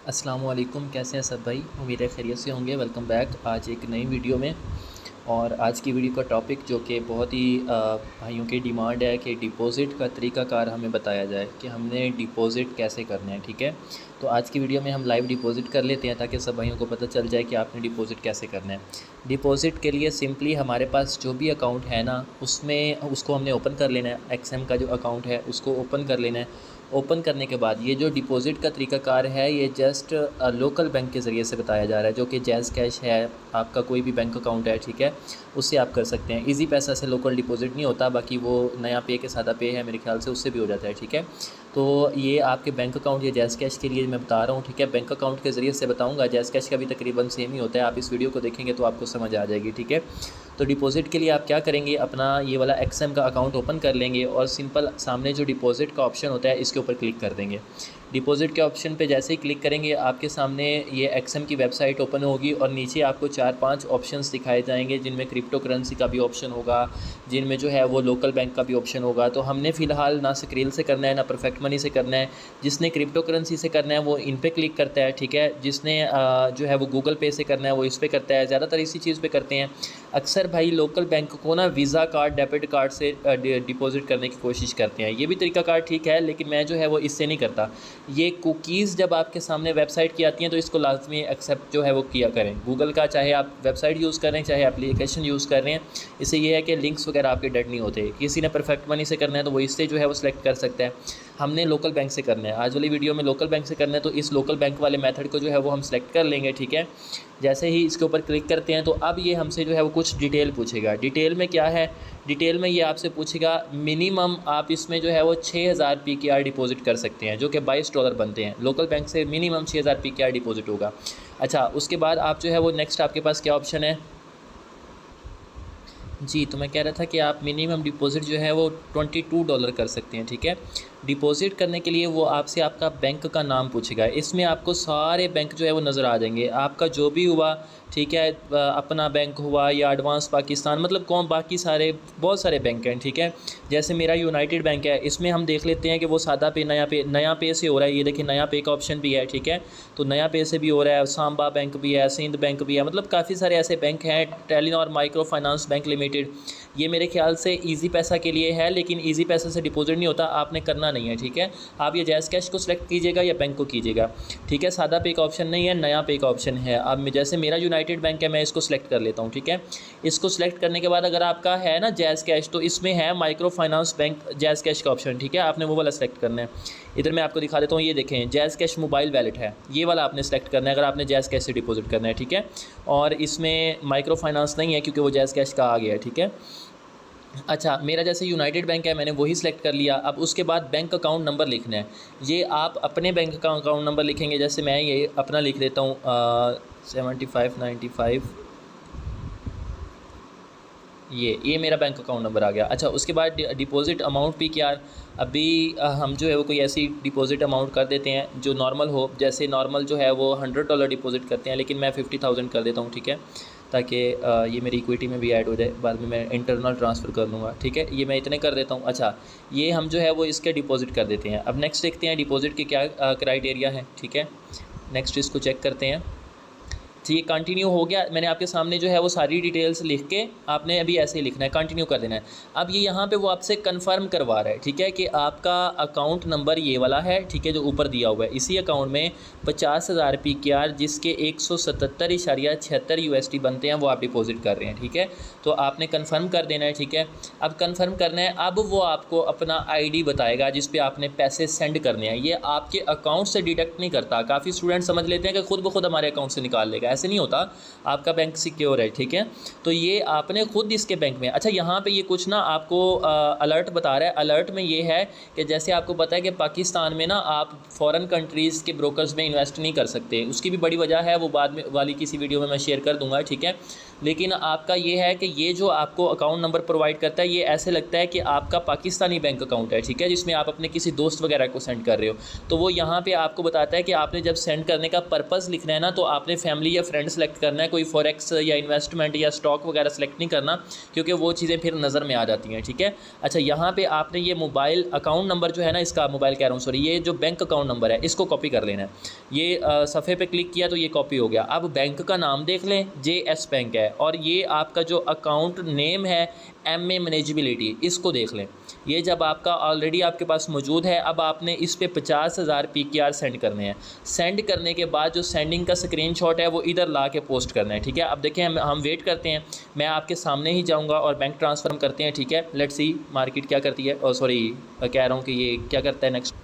अस्सलाम वालेकुम। कैसे हैं सब भाई? उम्मीद है खैरियत से होंगे। वेलकम बैक आज एक नई वीडियो में। और आज की वीडियो का टॉपिक जो कि बहुत ही भाइयों की डिमांड है कि डिपॉज़िट का तरीक़ाकार हमें बताया जाए कि हमने डिपॉज़िट कैसे करना है। ठीक है, तो आज की वीडियो में हम लाइव डिपॉज़िट कर लेते हैं ताकि सब भाइयों को पता चल जाए कि आपने डिपॉज़िट कैसे करना है। डिपॉज़िट के लिए सिंपली हमारे पास जो भी अकाउंट है ना, उसमें उसको हमने ओपन कर लेना है। एक्सएम का जो अकाउंट है उसको ओपन कर लेना है। ओपन करने के बाद ये जो डिपॉज़िट का तरीक़ाकार है ये जस्ट लोकल बैंक के ज़रिए से बताया जा रहा है, जो कि जैज़ कैश है, आपका कोई भी बैंक अकाउंट है, ठीक है, उससे आप कर सकते हैं। इजी पैसा से लोकल डिपॉज़िट नहीं होता, बाकी वो नया पे के सादा पे है मेरे ख्याल से, उससे भी हो जाता है। ठीक है, तो ये आपके बैंक अकाउंट या जैज़ कैश के लिए मैं बता रहा हूँ। ठीक है, बैंक अकाउंट के ज़रिए से बताऊँगा, जैज़ कैश का भी तकरीबन सेम ही होता है। आप इस वीडियो को देखेंगे तो आपको समझ आ जाएगी। ठीक है, तो डिपॉज़िट के लिए आप क्या करेंगे, अपना ये वाला एक्सएम का अकाउंट ओपन कर लेंगे और सिंपल सामने जो डिपॉज़िट का ऑप्शन होता है इसके ऊपर क्लिक कर देंगे। डिपॉज़िट के ऑप्शन पे जैसे ही क्लिक करेंगे आपके सामने ये एक्सएम की वेबसाइट ओपन होगी और नीचे आपको 4-5 ऑप्शंस दिखाए जाएंगे, जिनमें क्रिप्टो करेंसी का भी ऑप्शन होगा, जिनमें जो है वो लोकल बैंक का भी ऑप्शन होगा। तो हमने फ़िलहाल ना स्क्रील से करना है ना परफेक्ट मनी से करना है। जिसने क्रिप्टो करेंसी से करना है वो इन पे क्लिक करता है। ठीक है, जिसने जो है वो गूगल पे से करना है वो इस पर करता है। ज़्यादातर इसी चीज़ पे करते हैं। अक्सर भाई लोकल बैंक को ना वीज़ा कार्ड, डेबिट कार्ड से डिपॉज़िट करने की कोशिश करते हैं। ये भी तरीका कार ठीक है, लेकिन मैं जो है वो इससे नहीं करता। ये कुकीज़ जब आपके सामने वेबसाइट की आती हैं तो इसको लाजमी एक्सेप्ट जो है वो किया करें। गूगल का चाहे आप वेबसाइट यूज़ कर रहे हैं, चाहे एप्लीकेशन यूज़ कर रहे हैं, इससे ये है कि लिंक्स वगैरह आपके डेड नहीं होते। किसी ने परफेक्ट मनी से करना है तो वो इससे जो है वो सिलेक्ट कर सकता है। हमने लोकल बैंक से करना है, आज वाली वीडियो में लोकल बैंक से करना है, तो इस लोकल बैंक वाले मेथड को जो है वो हम सिलेक्ट कर लेंगे। ठीक है, जैसे ही इसके ऊपर क्लिक करते हैं तो अब ये हमसे जो है वो कुछ डिटेल पूछेगा। डिटेल में क्या है, डिटेल में ये आपसे पूछेगा मिनिमम आप इसमें जो है वो 6000 PKR डिपॉज़िट कर सकते हैं, जो कि $22 बनते हैं। लोकल बैंक से मिनिमम 6000 PKR डिपॉज़िट होगा। अच्छा, उसके बाद आप जो है वो नेक्स्ट आपके पास क्या ऑप्शन है जी, तो मैं कह रहा था कि आप मिनिमम डिपॉज़िट जो है वो $22 कर सकते हैं। ठीक है, डिपॉज़िट करने के लिए वो आपसे आपका बैंक का नाम पूछेगा। इसमें आपको सारे बैंक जो है वो नज़र आ जाएंगे, आपका जो भी हुआ। ठीक है, अपना बैंक हुआ या एडवांस पाकिस्तान, मतलब कौन बाकी सारे बहुत सारे बैंक हैं। ठीक है, जैसे मेरा यूनाइटेड बैंक है, इसमें हम देख लेते हैं कि वो सादा पे नया पे से हो रहा है। ये देखिए नया पे का ऑप्शन भी है। ठीक है, तो नया पे से भी हो रहा है, सांबा बैंक भी है, सिंध बैंक भी है, मतलब काफ़ी सारे ऐसे बैंक हैं। Telenor micro finance bank limited, ये मेरे ख्याल से इजी पैसा के लिए है, लेकिन इजी पैसा से डिपॉजिट नहीं होता, आपने करना नहीं है। ठीक है, आप ये जैज़ कैश को सिलेक्ट कीजिएगा या बैंक को कीजिएगा। ठीक है, सादा पे का ऑप्शन नहीं है, नया पे का ऑप्शन है। अब जैसे मेरा यूनाइटेड बैंक है, मैं इसको सिलेक्ट कर लेता हूँ। ठीक है, इसको सिलेक्ट करने के बाद अगर आपका है ना जैज़ कैश, तो इसमें है micro finance bank jazz cash का ऑप्शन। ठीक है, आपने वो वाला सिलेक्ट करना है। इधर मैं आपको दिखा देता हूँ, ये देखें जैज़ कैश मोबाइल वैलेट है, ये वाला आपने सेलेक्ट करना है अगर आपने जैज़ कैश से डिपॉजिट करना है। ठीक है, और इसमें माइक्रो फाइनेंस नहीं है क्योंकि वो जैज़ कैश का आ गया है। ठीक है, अच्छा, मेरा जैसे यूनाइटेड बैंक है, मैंने वही सिलेक्ट कर लिया। अब उसके बाद बैंक अकाउंट नंबर लिखना है। ये आप अपने बैंक का अकाउंट नंबर लिखेंगे, जैसे मैं ये अपना लिख देता हूँ 7595, ये मेरा बैंक अकाउंट नंबर आ गया। अच्छा, उसके बाद डिपॉज़िट अमाउंट भी क्या, अभी हम जो है वो कोई ऐसी डिपॉज़िट अमाउंट कर देते हैं जो नॉर्मल हो। जैसे नॉर्मल जो है वो $100 डिपॉज़िट करते हैं, लेकिन मैं 50,000 कर देता हूँ। ठीक है, ताकि ये मेरी इक्विटी में भी ऐड हो जाए, बाद में मैं इंटरनल ट्रांसफ़र कर लूँगा। ठीक है, ये मैं इतने कर देता हूँ। अच्छा, ये हम जो है वो इसके डिपॉज़िट कर देते हैं। अब नेक्स्ट देखते हैं डिपॉज़िट के क्या क्राइटेरिया है। ठीक है, नेक्स्ट इसको चेक करते हैं। ठीक, कंटिन्यू हो गया। मैंने आपके सामने जो है वो सारी डिटेल्स लिख के आपने अभी ऐसे ही लिखना है, कंटिन्यू कर देना है। अब ये यहाँ पे वो आपसे कंफर्म करवा रहा है। ठीक है, कि आपका अकाउंट नंबर ये वाला है। ठीक है, जो ऊपर दिया हुआ है, इसी अकाउंट में 50,000 PKR जिसके 177.76 USD बनते हैं वो आप डिपॉजिट कर रहे हैं। ठीक है, तो आपने कन्फर्म कर देना है। ठीक है, अब कन्फर्म करना है। अब वो आपको अपना ID बताएगा जिस पे आपने पैसे सेंड करने हैं। ये आपके अकाउंट से डिडक्ट नहीं करता। काफ़ी स्टूडेंट समझ लेते हैं कि खुद ब खुद हमारे अकाउंट से निकाल लेगा, ऐसे नहीं होता। आपका बैंक सिक्योर है। ठीक है, तो ये आपने खुद इसके बैंक में। अच्छा, यहाँ पे ये कुछ ना आपको अलर्ट बता रहा है। अलर्ट में ये है कि जैसे आपको पता है कि पाकिस्तान में ना आप फॉरेन कंट्रीज़ के ब्रोकर्स में इन्वेस्ट नहीं कर सकते। उसकी भी बड़ी वजह है, वो बाद में वाली किसी वीडियो में मैं शेयर कर दूंगा। ठीक है, लेकिन आपका ये है कि ये जो आपको अकाउंट नंबर प्रोवाइड करता है ये ऐसे लगता है कि आपका पाकिस्तानी बैंक अकाउंट है, ठीक है, जिसमें आप अपने किसी दोस्त वगैरह को सेंड कर रहे हो। तो वो यहाँ पे आपको बताता है कि आपने जब सेंड करने का पर्पज़ लिखना है ना, तो आपने फैमिली या फ्रेंड सेलेक्ट करना है, कोई फॉरेक्स या इन्वेस्टमेंट या स्टॉक वगैरह सेलेक्ट नहीं करना, क्योंकि वो चीज़ें फिर नज़र में आ जाती हैं, ठीक है। अच्छा, यहाँ पे आपने ये मोबाइल अकाउंट नंबर जो है ना, इसका मोबाइल कह रहा हूँ सॉरी, ये जो बैंक अकाउंट नंबर है इसको कॉपी कर लेना है। ये सफ़े पे क्लिक किया तो ये कॉपी हो गया। अब बैंक का नाम देख लें, JS बैंक है, और ये आपका जो अकाउंट नेम है MA मैनेजेबिलिटी, इसको देख लें। ये जब आपका ऑलरेडी आपके पास मौजूद है, अब आपने इस पे 50,000 PKR सेंड करने हैं। सेंड करने के बाद जो सेंडिंग का स्क्रीनशॉट है वो इधर ला के पोस्ट करना है, ठीक है। अब देखें, हम वेट करते हैं, मैं आपके सामने ही जाऊंगा और बैंक ट्रांसफ़र करते हैं, ठीक है। लेट्स सी मार्केट क्या करती है, और सॉरी कह रहा हूँ कि ये क्या करता है नेक्स्ट।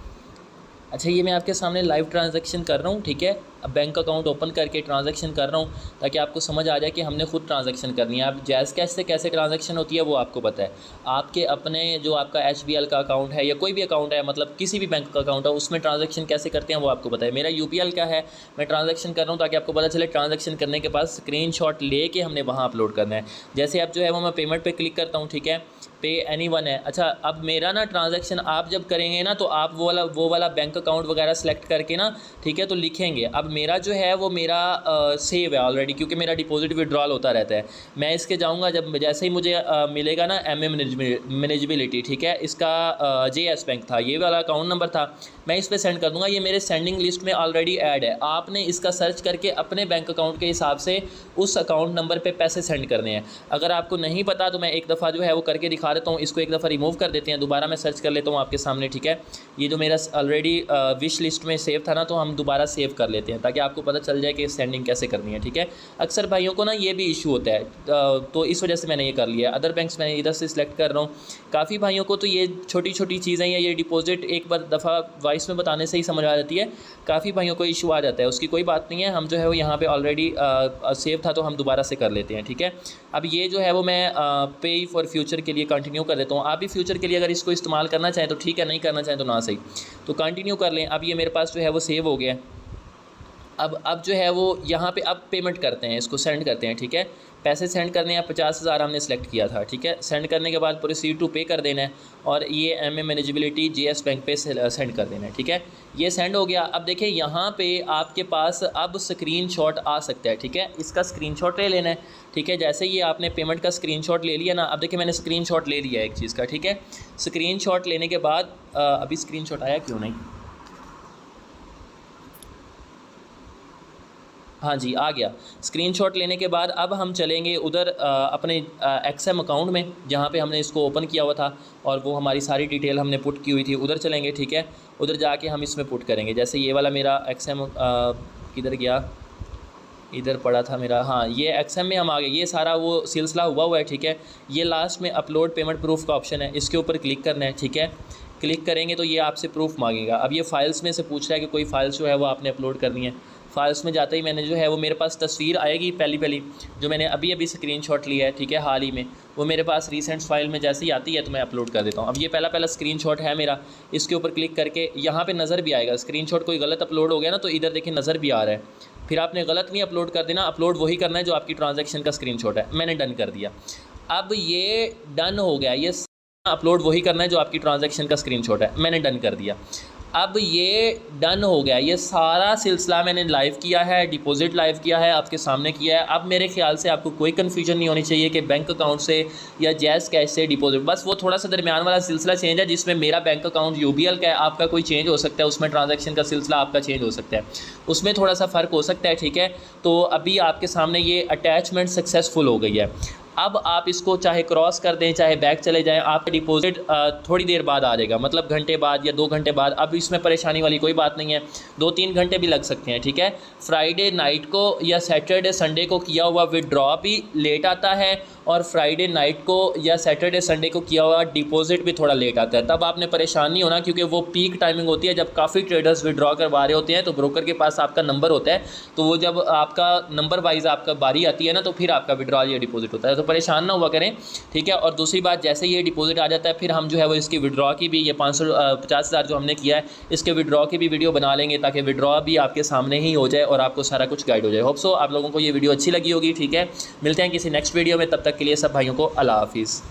अच्छा, ये मैं आपके सामने लाइव ट्रांजैक्शन कर रहा हूँ, ठीक है। अब बैंक अकाउंट ओपन करके ट्रांजैक्शन कर रहा हूँ ताकि आपको समझ आ जाए कि हमने खुद ट्रांजैक्शन करनी है। अब जैज़ कैश से कैसे ट्रांजैक्शन होती है वो आपको पता है। आपके अपने जो आपका HBL का अकाउंट है या कोई भी अकाउंट है, मतलब किसी भी बैंक का अकाउंट है, उसमें ट्रांजैक्शन कैसे करते हैं वो आपको पता है। मेरा UPL का है, मैं ट्रांजैक्शन कर रहा हूँ ताकि आपको पता चले ट्रांजैक्शन करने के बाद स्क्रीनशॉट लेके हमने वहाँ अपलोड करना है। जैसे अब जो है वो मैं पेमेंट पे क्लिक करता हूँ, ठीक है, पे एनीवन है। अच्छा, अब मेरा ना ट्रांजैक्शन आप जब करेंगे ना, तो आप वो वाला बैंक अकाउंट वगैरह सेलेक्ट करके ना, ठीक है, तो लिखेंगे। अब मेरा जो है वो मेरा सेव है ऑलरेडी, क्योंकि मेरा डिपॉजिट विड्रॉल होता रहता है। मैं इसके जाऊंगा, जब जैसे ही मुझे मिलेगा ना MA मैनेजेबिलिटी, ठीक है, इसका JS बैंक था, ये वाला अकाउंट नंबर था, मैं इस पर सेंड कर दूंगा। ये मेरे सेंडिंग लिस्ट में ऑलरेडी ऐड है। आपने इसका सर्च करके अपने बैंक अकाउंट के हिसाब से उस अकाउंट नंबर पे पैसे सेंड करने हैं। अगर आपको नहीं पता तो मैं एक दफ़ा जो है वो करके दिखा देता हूँ। इसको एक दफ़ा रिमूव कर देते हैं, दोबारा मैं सर्च कर लेता हूँ आपके सामने, ठीक है। ये जो मेरा ऑलरेडी विश लिस्ट में सेव था ना, तो हम दोबारा सेव कर लेते हैं ताकि आपको पता चल जाए कि सेंडिंग कैसे करनी है, ठीक है। अक्सर भाइयों को ना ये भी इशू होता है, तो इस वजह से मैंने ये कर लिया। अदर बैंक्स मैं इधर से सिलेक्ट कर रहा हूँ। काफ़ी भाइयों को तो ये छोटी छोटी चीज़ें या ये डिपॉजिट एक बार दफ़ा वॉइस में बताने से ही समझ आ जाती है। काफ़ी भाइयों को इशू आ जाता है, उसकी कोई बात नहीं है। हम जो है वो यहाँ पे ऑलरेडी सेव था तो हम दोबारा से कर लेते हैं, ठीक है। अब ये जो है वो मैं पे फॉर फ्यूचर के लिए कंटिन्यू कर देता हूँ। आप भी फ्यूचर के लिए अगर इसको इस्तेमाल करना चाहें तो ठीक है, नहीं करना चाहें तो ना सही, तो कंटिन्यू कर लें। अब ये मेरे पास जो है वो सेव हो गया। अब जो है वो यहाँ पे अब पेमेंट करते हैं, इसको सेंड करते हैं, ठीक है। पैसे सेंड करने हैं, 50,000 हमने सेलेक्ट किया था, ठीक है। सेंड करने के बाद प्रोसीड टू पे कर देना है और ये MA मैनेजेबिलिटी JS बैंक पे सेंड कर देना है, ठीक है। ये सेंड हो गया। अब देखिए यहाँ पे आपके पास अब स्क्रीनशॉट आ सकता है, ठीक है। इसका स्क्रीनशॉट ले लेना है, ठीक है। जैसे ये आपने पेमेंट का स्क्रीनशॉट ले लिया ना, अब देखिए मैंने स्क्रीनशॉट ले लिया है एक चीज़ का, ठीक है। स्क्रीनशॉट लेने के बाद अभी स्क्रीनशॉट आया क्यों नहीं, हाँ जी आ गया। स्क्रीनशॉट लेने के बाद अब हम चलेंगे उधर अपने XM अकाउंट में जहाँ पे हमने इसको ओपन किया हुआ था और वो हमारी सारी डिटेल हमने पुट की हुई थी, उधर चलेंगे, ठीक है। उधर जाके हम इसमें पुट करेंगे। जैसे ये वाला मेरा XM किधर गया, इधर पड़ा था मेरा, हाँ ये XM में हम आ गए। ये सारा वो सिलसिला हुआ है, ठीक है। ये लास्ट में अपलोड पेमेंट प्रूफ का ऑप्शन है, इसके ऊपर क्लिक करना है, ठीक है। क्लिक करेंगे तो ये आपसे प्रूफ मांगेगा। अब ये फाइल्स में से पूछ रहा है कि कोई फाइल्स जो है वो आपने अपलोड करनी है। फाइल्स में जाते ही मैंने जो है वो मेरे पास तस्वीर आएगी पहली जो मैंने अभी स्क्रीनशॉट लिया है, ठीक है, हाल ही में, वो मेरे पास रिसेंट्स फाइल में जैसे ही आती है तो मैं अपलोड कर देता हूँ। अब ये पहला स्क्रीनशॉट है मेरा, इसके ऊपर क्लिक करके यहाँ पे नज़र भी आएगा स्क्रीनशॉट कोई गलत अपलोड हो गया ना, तो इधर देखिए नज़र भी आ रहा है। फिर आपने गलत नहीं अपलोड कर देना, अपलोड वही करना है जो आपकी ट्रांजैक्शन का स्क्रीनशॉट है। मैंने डन कर दिया। अब ये डन हो गया, ये अपलोड वही करना है जो आपकी ट्रांजैक्शन का स्क्रीनशॉट है, मैंने डन कर दिया। अब ये डन हो गया, ये सारा सिलसिला मैंने लाइव किया है, डिपॉजिट लाइव किया है, आपके सामने किया है। अब मेरे ख्याल से आपको कोई कन्फ्यूजन नहीं होनी चाहिए कि बैंक अकाउंट से या जैज़ कैश से डिपॉजिट, बस वो थोड़ा सा दरमियान वाला सिलसिला चेंज है जिसमें मेरा बैंक अकाउंट UBL का है, आपका कोई चेंज हो सकता है, उसमें ट्रांजैक्शन का सिलसिला आपका चेंज हो सकता है, उसमें थोड़ा सा फ़र्क हो सकता है, ठीक है। तो अभी आपके सामने ये अटैचमेंट सक्सेसफुल हो गई है। अब आप इसको चाहे क्रॉस कर दें चाहे बैक चले जाएं, आपका डिपॉजिट थोड़ी देर बाद आ जाएगा, मतलब घंटे बाद या 2 घंटे बाद। अब इसमें परेशानी वाली कोई बात नहीं है, 2-3 घंटे भी लग सकते हैं, ठीक है। फ्राइडे नाइट को या सैटरडे संडे को किया हुआ विड्रॉ भी लेट आता है और फ्राइडे नाइट को या सैटरडे संडे को किया हुआ डिपॉजिट भी थोड़ा लेट आता है। तब आपने परेशान नहीं होना, क्योंकि वो पीक टाइमिंग होती है जब काफ़ी ट्रेडर्स विड्रॉ करवा रहे होते हैं, तो ब्रोकर के पास आपका नंबर होता है, तो वो जब आपका नंबर वाइज आपका बारी आती है ना, तो फिर आपका विड्रॉल या डिपॉजिट होता है। तो परेशान ना हुआ करें, ठीक है। और दूसरी बात, जैसे ये डिपॉजिट आ जाता है फिर हम जो है वो इसकी विड्रॉ की भी, ये 50,000 जो हमने किया है इसके विड्रॉ की भी वीडियो बना लेंगे, ताकि विड्रॉ भी आपके सामने ही हो जाए और आपको सारा कुछ गाइड हो जाए। होप सो आप लोगों को ये वीडियो अच्छी लगी होगी, ठीक है। मिलते हैं किसी नेक्स्ट वीडियो में, तब तक के लिए सब भाइयों को अल्लाह हाफिज़।